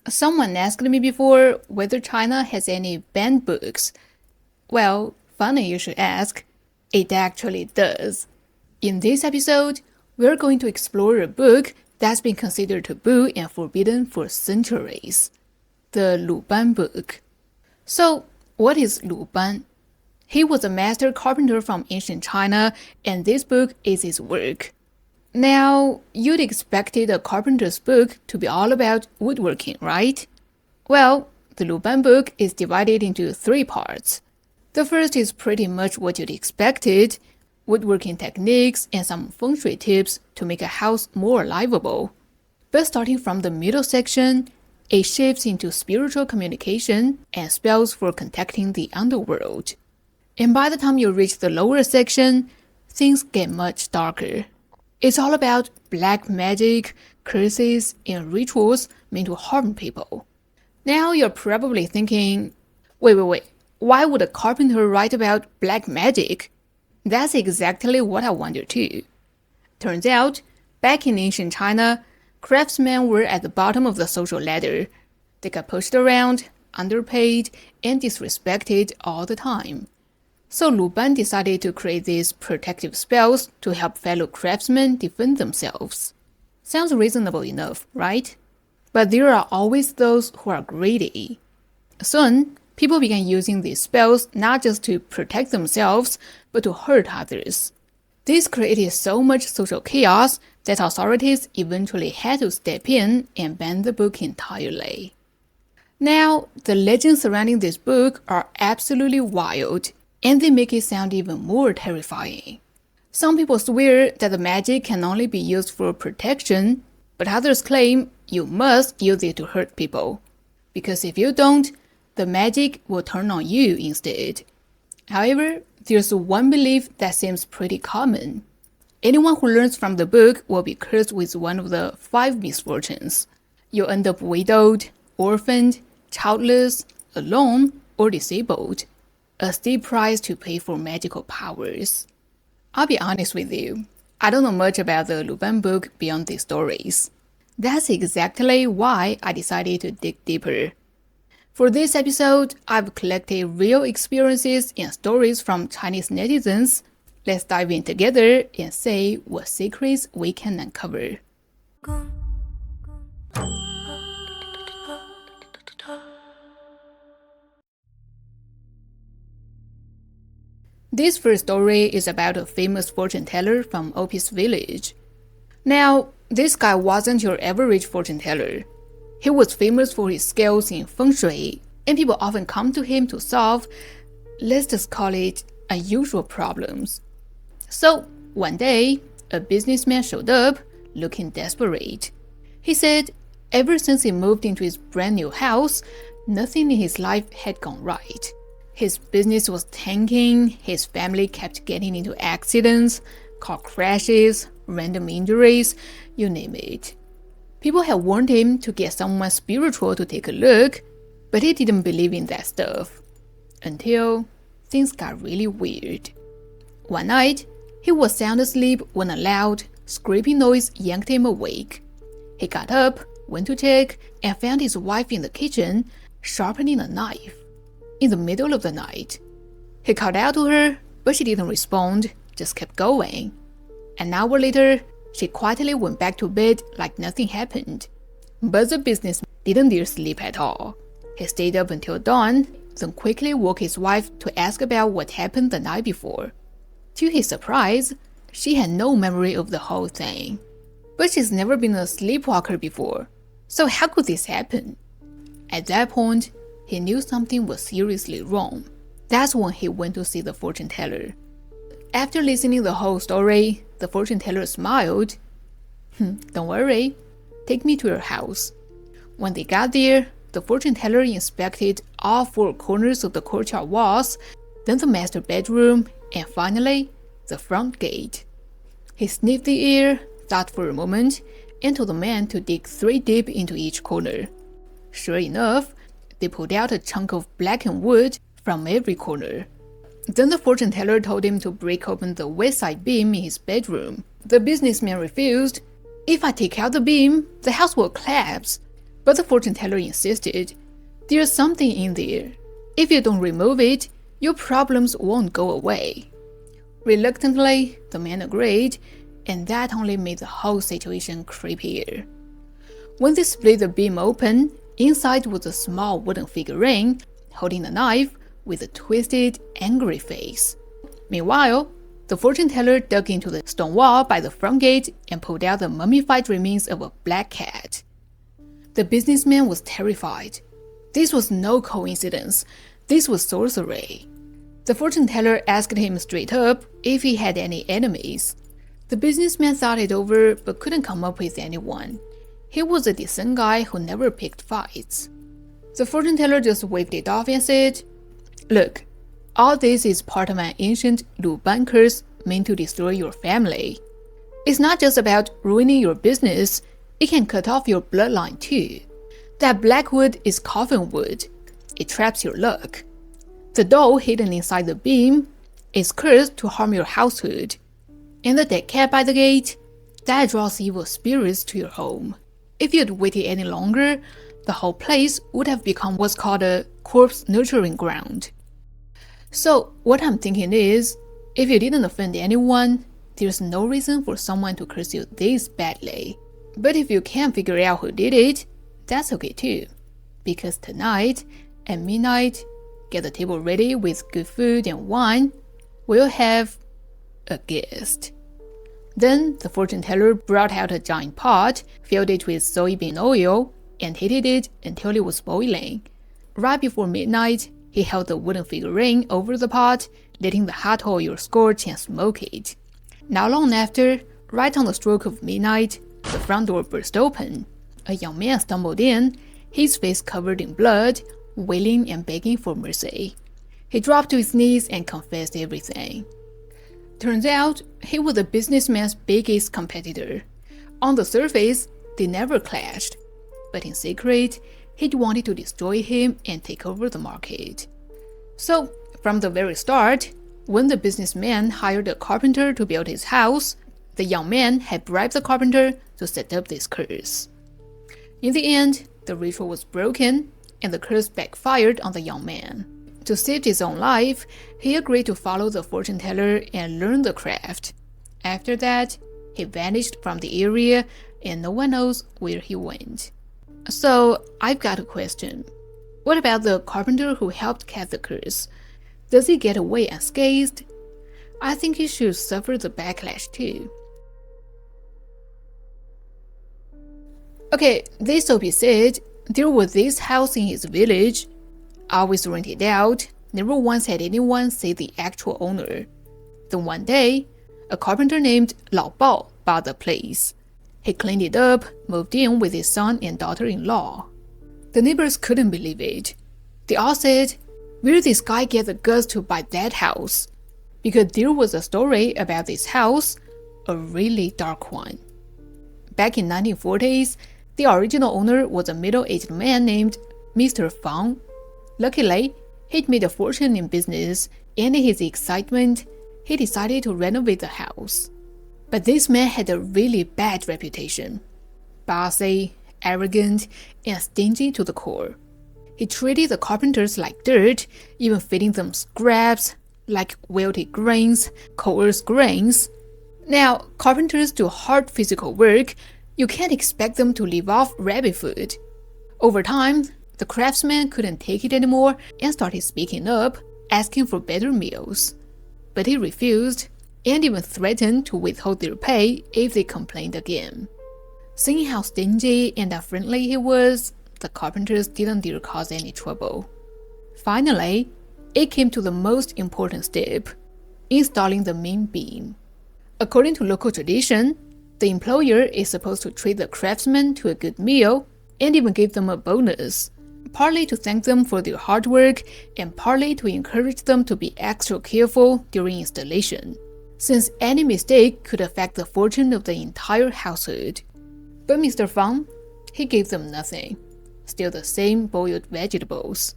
Someone asked me before whether China has any banned books. Well, funny you should ask. It actually does. In this episode, we're going to explore a book that's been considered taboo and forbidden for centuries. The Luban book. So, what is Luban? He was a master carpenter from ancient China, and this book is his work. Now, you'd expected a carpenter's book to be all about woodworking, right? Well, the Luban book is divided into 3 parts. The first is pretty much what you'd expected, woodworking techniques and some feng shui tips to make a house more livable. But starting from the middle section, it shifts into spiritual communication and spells for contacting the underworld. And by the time you reach the lower section, things get much darker. It's all about black magic, curses, and rituals meant to harm people. Now you're probably thinking, wait, why would a carpenter write about black magic? That's exactly what I wondered too. Turns out, back in ancient China, craftsmen were at the bottom of the social ladder. They got pushed around, underpaid, and disrespected all the time. So Luban decided to create these protective spells to help fellow craftsmen defend themselves. Sounds reasonable enough, right? But there are always those who are greedy. Soon, people began using these spells not just to protect themselves, but to hurt others. This created so much social chaos that authorities eventually had to step in and ban the book entirely. Now, the legends surrounding this book are absolutely wild, and they make it sound even more terrifying. Some people swear that the magic can only be used for protection, but others claim you must use it to hurt people. Because if you don't, the magic will turn on you instead. However, there's one belief that seems pretty common. Anyone who learns from the book will be cursed with one of the 5 misfortunes. You'll end up widowed, orphaned, childless, alone, or disabled. A steep price to pay for magical powers. I'll be honest with you, I don't know much about the Luban book beyond these stories. That's exactly why I decided to dig deeper. For this episode, I've collected real experiences and stories from Chinese netizens. Let's dive in together and see what secrets we can uncover. This first story is about a famous fortune teller from Opis village. Now, this guy wasn't your average fortune teller. He was famous for his skills in feng shui, and people often come to him to solve, let's just call it, unusual problems. So, one day, a businessman showed up, looking desperate. He said, ever since he moved into his brand new house, nothing in his life had gone right. His business was tanking, his family kept getting into accidents, car crashes, random injuries, you name it. People had warned him to get someone spiritual to take a look, but he didn't believe in that stuff. Until things got really weird. One night, he was sound asleep when a loud, scraping noise yanked him awake. He got up, went to check, and found his wife in the kitchen, sharpening a knife. In the middle of the night. He called out to her, but she didn't respond, just kept going. An hour later, she quietly went back to bed like nothing happened. But the businessman didn't dare sleep at all. He stayed up until dawn, then quickly woke his wife to ask about what happened the night before. To his surprise, she had no memory of the whole thing. But she's never been a sleepwalker before, so how could this happen? At that point, he knew something was seriously wrong. That's when he went to see the fortune teller. After listening the whole story, the fortune teller smiled. Don't worry, take me to your house. When they got there, the fortune teller inspected all 4 corners of the courtyard walls, then the master bedroom, and finally, the front gate. He sniffed the air, thought for a moment, and told the man to dig 3 deep into each corner. Sure enough, they pulled out a chunk of blackened wood from every corner. Then the fortune teller told him to break open the west side beam in his bedroom. The businessman refused. If I take out the beam, the house will collapse. But the fortune teller insisted, "There's something in there. If you don't remove it, your problems won't go away." Reluctantly, the man agreed, and that only made the whole situation creepier. When they split the beam open, inside was a small wooden figurine holding a knife with a twisted, angry face. Meanwhile, the fortune teller dug into the stone wall by the front gate and pulled out the mummified remains of a black cat. The businessman was terrified. This was no coincidence. This was sorcery. The fortune teller asked him straight up if he had any enemies. The businessman thought it over but couldn't come up with anyone. He was a decent guy who never picked fights. The fortune teller just waved it off and said, "Look, all this is part of an ancient Luban curse meant to destroy your family. It's not just about ruining your business, it can cut off your bloodline too. That black wood is coffin wood. It traps your luck. The doll hidden inside the beam is cursed to harm your household. And the dead cat by the gate, that draws evil spirits to your home. If you'd waited any longer, the whole place would have become what's called a corpse nurturing ground." So what I'm thinking is, if you didn't offend anyone, there's no reason for someone to curse you this badly. But if you can't figure out who did it, that's okay too. Because tonight, at midnight, get the table ready with good food and wine, we'll have a guest. Then the fortune teller brought out a giant pot, filled it with soybean oil, and heated it until it was boiling. Right before midnight, he held the wooden figurine over the pot, letting the hot oil scorch and smoke it. Not long after, right on the stroke of midnight, the front door burst open. A young man stumbled in, his face covered in blood, wailing and begging for mercy. He dropped to his knees and confessed everything. Turns out, he was the businessman's biggest competitor. On the surface, they never clashed, but in secret, he'd wanted to destroy him and take over the market. So, from the very start, when the businessman hired a carpenter to build his house, the young man had bribed the carpenter to set up this curse. In the end, the ritual was broken, and the curse backfired on the young man. To save his own life, he agreed to follow the fortune teller and learn the craft. After that, he vanished from the area and no one knows where he went. So, I've got a question. What about the carpenter who helped cast the curse? Does he get away unscathed? I think he should suffer the backlash too. Okay, this Soapy said there was this house in his village, always rented out, never once had anyone see the actual owner. Then one day, a carpenter named Luban bought the place. He cleaned it up, moved in with his son and daughter-in-law. The neighbors couldn't believe it. They all said, "Where did this guy get the guts to buy that house?" Because there was a story about this house, a really dark one. Back in 1940s, the original owner was a middle-aged man named Mr. Feng. Luckily, he'd made a fortune in business, and in his excitement, he decided to renovate the house. But this man had a really bad reputation. Bossy, arrogant, and stingy to the core. He treated the carpenters like dirt, even feeding them scraps, like wilted grains, coerced grains. Now, carpenters do hard physical work. You can't expect them to live off rabbit food. Over time, the craftsman couldn't take it anymore and started speaking up, asking for better meals. But he refused, and even threatened to withhold their pay if they complained again. Seeing how stingy and unfriendly he was, the carpenters didn't dare cause any trouble. Finally, it came to the most important step, installing the main beam. According to local tradition, the employer is supposed to treat the craftsmen to a good meal and even give them a bonus, partly to thank them for their hard work and partly to encourage them to be extra careful during installation, since any mistake could affect the fortune of the entire household. But Mr. Feng, he gave them nothing, still the same boiled vegetables.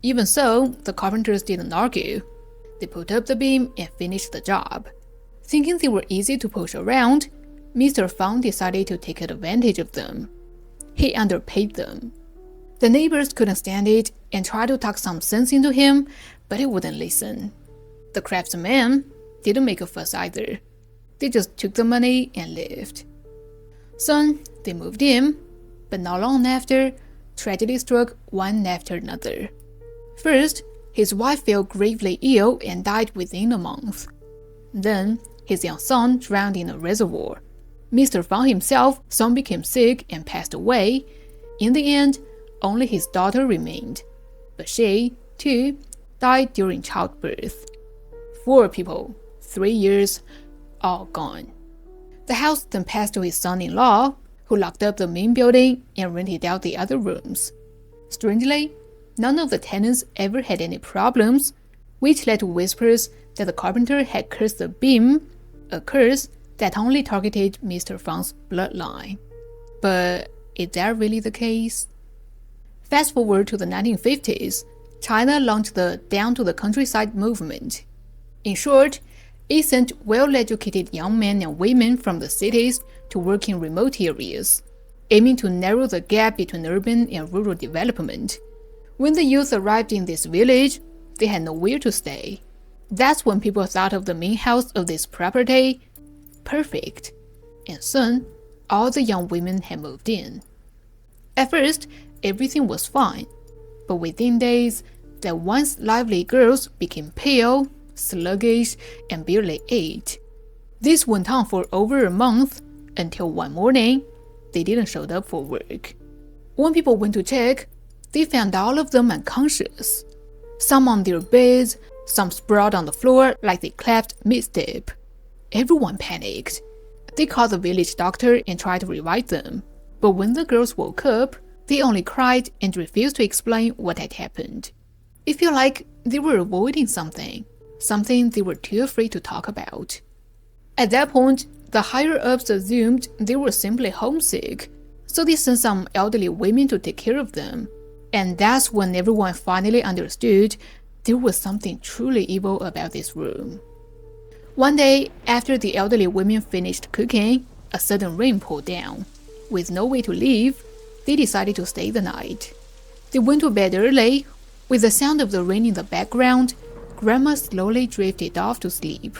Even so, the carpenters didn't argue. They put up the beam and finished the job. Thinking they were easy to push around, Mr. Feng decided to take advantage of them. he underpaid them. The neighbors couldn't stand it and tried to talk some sense into him, but he wouldn't listen. The craftsmen didn't make a fuss either. They just took the money and left. Soon, they moved in, but not long after, tragedy struck one after another. First, his wife fell gravely ill and died within a month. Then, his young son drowned in a reservoir. Mr. Feng himself soon became sick and passed away. In the end, only his daughter remained, but she, too, died during childbirth. 4 people, 3 years, all gone. The house then passed to his son-in-law, who locked up the main building and rented out the other rooms. Strangely, none of the tenants ever had any problems, which led to whispers that the carpenter had cursed the beam, a curse that only targeted Mr. Feng's bloodline. But is that really the case? Fast forward to the 1950s, China launched the Down to the Countryside movement. In short, it sent well-educated young men and women from the cities to work in remote areas, aiming to narrow the gap between urban and rural development. When the youth arrived in this village, they had nowhere to stay. That's when people thought of the main house of this property perfect, and soon all the young women had moved in. At first, everything was fine, but within days, the once lively girls became pale, sluggish, and barely ate. This went on for over a month until one morning, they didn't show up for work. When people went to check, they found all of them unconscious. Some on their beds, some sprawled on the floor like they clapped mid-step. Everyone panicked. They called the village doctor and tried to revive them. But when the girls woke up, they only cried and refused to explain what had happened. It felt like they were avoiding something they were too afraid to talk about. At that point, the higher-ups assumed they were simply homesick, so they sent some elderly women to take care of them. And that's when everyone finally understood there was something truly evil about this room. One day, after the elderly women finished cooking, a sudden rain poured down. With no way to leave, they decided to stay the night. They went to bed early. With the sound of the rain in the background, Grandma slowly drifted off to sleep.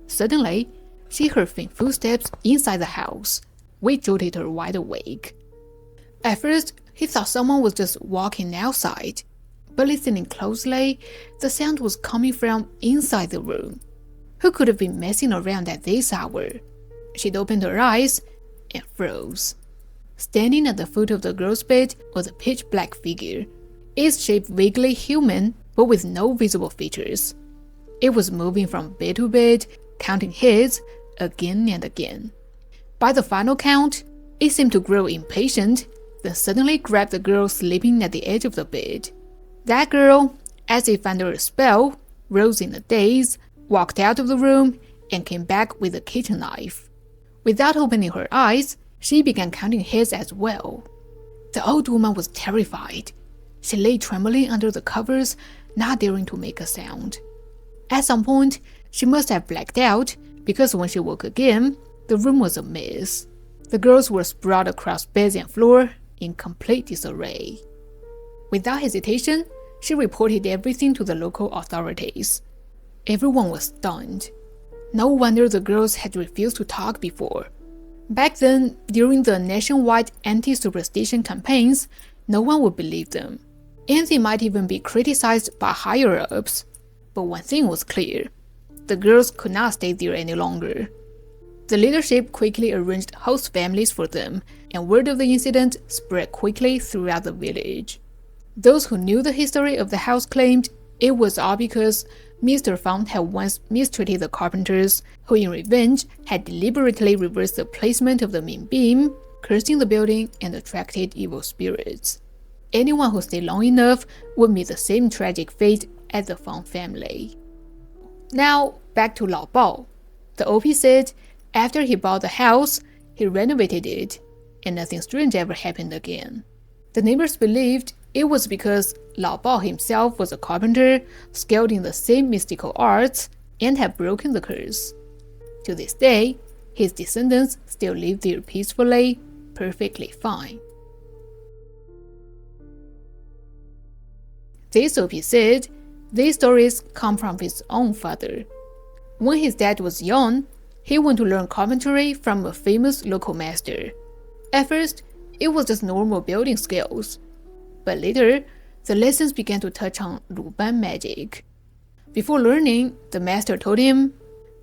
Suddenly, she heard faint footsteps inside the house, which jolted her wide awake. At first, he thought someone was just walking outside, but listening closely, the sound was coming from inside the room. Who could have been messing around at this hour? She'd opened her eyes and froze. Standing at the foot of the girl's bed was a pitch-black figure, its shape vaguely human, but with no visible features. It was moving from bed to bed, counting heads again and again. By the final count, it seemed to grow impatient, then suddenly grabbed the girl sleeping at the edge of the bed. That girl, as if under a spell, rose in a daze, walked out of the room, and came back with a kitchen knife. Without opening her eyes, she began counting heads as well. The old woman was terrified. She lay trembling under the covers, not daring to make a sound. At some point, she must have blacked out, because when she woke again, the room was a mess. The girls were sprawled across beds and floor in complete disarray. Without hesitation, she reported everything to the local authorities. Everyone was stunned. No wonder the girls had refused to talk before. Back then, during the nationwide anti-superstition campaigns, no one would believe them, and they might even be criticized by higher-ups. But one thing was clear: the girls could not stay there any longer. The leadership quickly arranged host families for them, and word of the incident spread quickly throughout the village. Those who knew the history of the house claimed it was all because Mr. Feng had once mistreated the carpenters, who in revenge had deliberately reversed the placement of the main beam, cursing the building and attracted evil spirits. Anyone who stayed long enough would meet the same tragic fate as the Feng family. Now, back to Lao Bao. The OP said after he bought the house, he renovated it, and nothing strange ever happened again. The neighbors believed it was because Lao Bao himself was a carpenter, skilled in the same mystical arts, and had broken the curse. To this day, his descendants still live there peacefully, perfectly fine. This OP said these stories come from his own father. When his dad was young, he went to learn carpentry from a famous local master. At first, it was just normal building skills. But later, the lessons began to touch on Luban magic. Before learning, the master told him,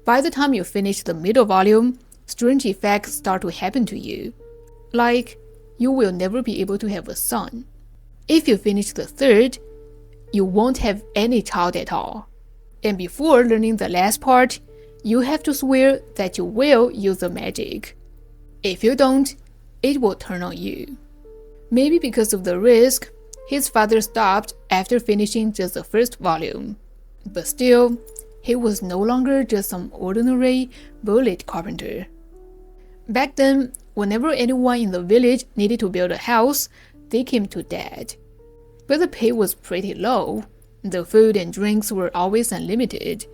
by the time you finish the middle volume, strange effects start to happen to you. Like, you will never be able to have a son. If you finish the third, you won't have any child at all. And before learning the last part, you have to swear that you will use the magic. If you don't, it will turn on you. Maybe because of the risk, his father stopped after finishing just the first volume. But still, he was no longer just some ordinary village carpenter. Back then, whenever anyone in the village needed to build a house, they came to Dad. But the pay was pretty low. The food and drinks were always unlimited.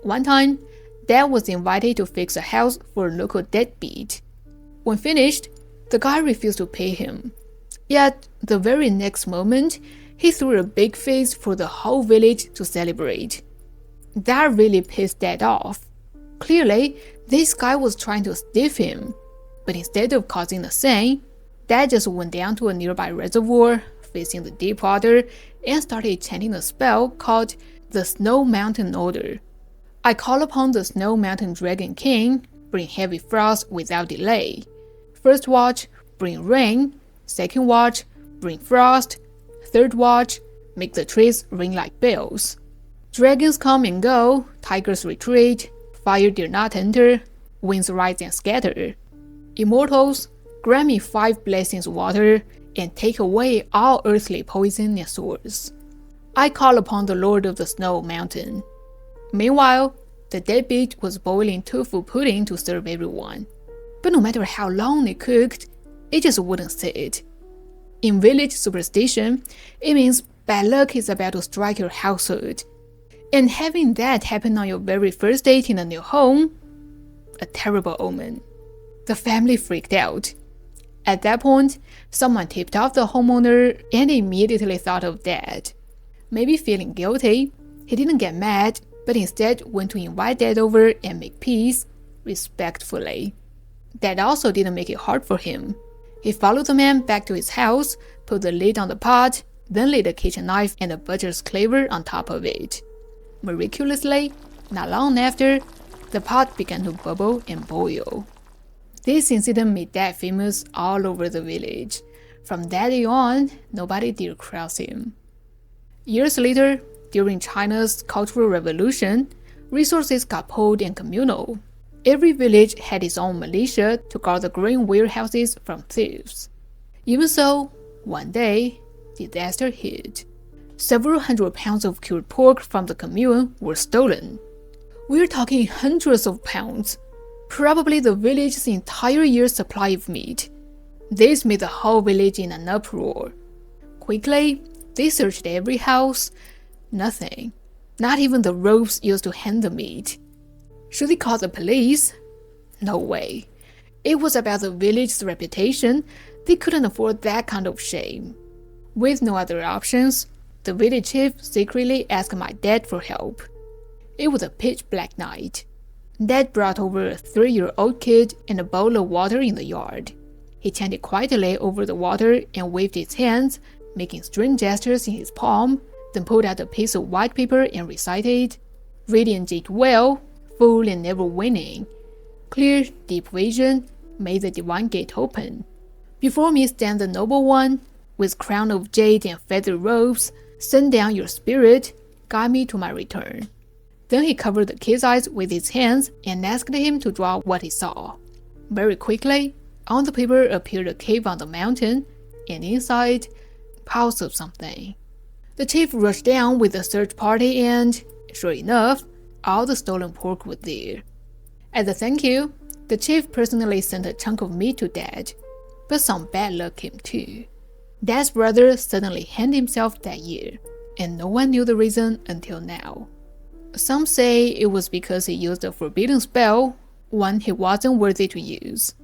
One time, Dad was invited to fix a house for a local deadbeat. When finished, the guy refused to pay him. Yet, the very next moment, he threw a big feast for the whole village to celebrate. That really pissed Dad off. Clearly, this guy was trying to stiff him. But instead of causing a scene, Dad just went down to a nearby reservoir, facing the deep water, and started chanting a spell called the Snow Mountain Order. I call upon the Snow Mountain Dragon King, bring heavy frost without delay. First watch, bring rain. Second watch, bring frost. Third watch, make the trees ring like bells. Dragons come and go, tigers retreat, fire dare not enter, winds rise and scatter. Immortals, grant me 5 blessings water, and take away all earthly poison and swords. I call upon the Lord of the Snow Mountain. Meanwhile, the deadbeat was boiling tofu pudding to serve everyone. But no matter how long it cooked, it just wouldn't sit. In village superstition, it means bad luck is about to strike your household. And having that happen on your very first date in a new home, a terrible omen. The family freaked out. At that point, someone tipped off the homeowner and immediately thought of Dad. Maybe feeling guilty, he didn't get mad, but instead went to invite Dad over and make peace, respectfully. Dad also didn't make it hard for him. He followed the man back to his house, put the lid on the pot, then laid a kitchen knife and a butcher's cleaver on top of it. Miraculously, not long after, the pot began to bubble and boil. This incident made Dad famous all over the village. From that day on, nobody dared cross him. Years later, during China's Cultural Revolution, resources got pooled and communal. Every village had its own militia to guard the grain warehouses from thieves. Even so, one day, disaster hit. Several hundred pounds of cured pork from the commune were stolen. We're talking hundreds of pounds, probably the village's entire year's supply of meat. This made the whole village in an uproar. Quickly, they searched every house. Nothing. Not even the ropes used to hang the meat. Should they call the police? No way. It was about the village's reputation. They couldn't afford that kind of shame. With no other options, the village chief secretly asked my dad for help. It was a pitch-black night. Dad brought over a 3-year-old kid and a bowl of water in the yard. He chanted quietly over the water and waved his hands, making strange gestures in his palm, then pulled out a piece of white paper and recited, "Radiant did well, full and never winning. Clear, deep vision, made the divine gate open. Before me stand the noble one, with crown of jade and feather robes, send down your spirit, guide me to my return." Then he covered the kid's eyes with his hands and asked him to draw what he saw. Very quickly, on the paper appeared a cave on the mountain, and inside, piles of something. The chief rushed down with a search party and, sure enough, all the stolen pork was there. As a thank you, the chief personally sent a chunk of meat to Dad, but some bad luck came too. Dad's brother suddenly hanged himself that year, and no one knew the reason until now. Some say it was because he used a forbidden spell, one he wasn't worthy to use.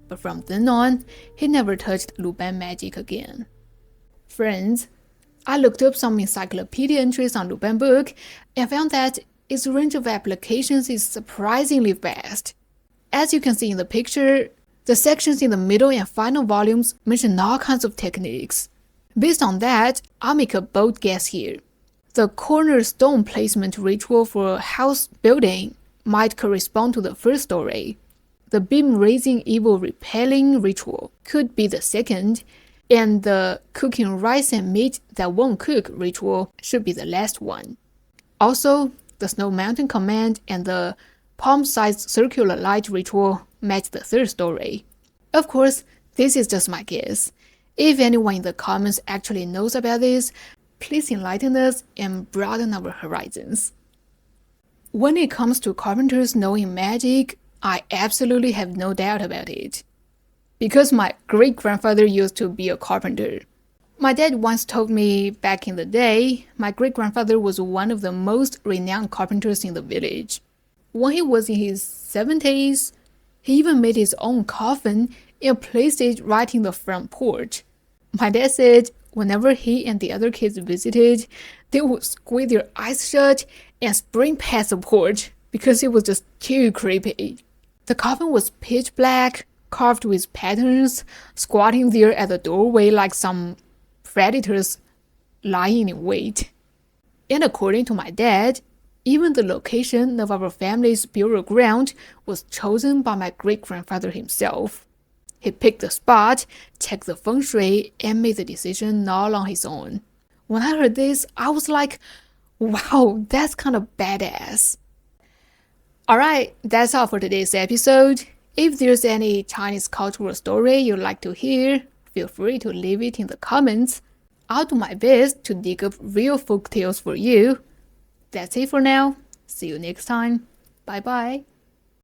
But from then on, he never touched Luban magic again. Friends, I looked up some encyclopedia entries on Luban book and found that its range of applications is surprisingly vast. As you can see in the picture, the sections in the middle and final volumes mention all kinds of techniques. Based on that, I'll make a bold guess here. The cornerstone placement ritual for a house building might correspond to the first story. The beam raising evil repelling ritual could be the second, and the cooking rice and meat that won't cook ritual should be the last one. Also, the snow mountain command and the palm-sized circular light ritual match the third story. Of course, this is just my guess. If anyone in the comments actually knows about this, please enlighten us and broaden our horizons. When it comes to carpenters knowing magic, I absolutely have no doubt about it. Because my great-grandfather used to be a carpenter. My dad once told me back in the day, my great-grandfather was one of the most renowned carpenters in the village. When he was in his 70s, he even made his own coffin and placed it right in the front porch. My dad said whenever he and the other kids visited, they would squeeze their eyes shut and sprint past the porch because it was just too creepy. The coffin was pitch black, carved with patterns, squatting there at the doorway like some predators lying in wait. And according to my dad, even the location of our family's burial ground was chosen by my great-grandfather himself. He picked the spot, checked the feng shui, and made the decision all on his own. When I heard this, I was like, wow, that's kind of badass. Alright, that's all for today's episode. If there's any Chinese cultural story you'd like to hear, feel free to leave it in the comments. I'll do my best to dig up real folk tales for you. That's it for now. See you next time. Bye bye.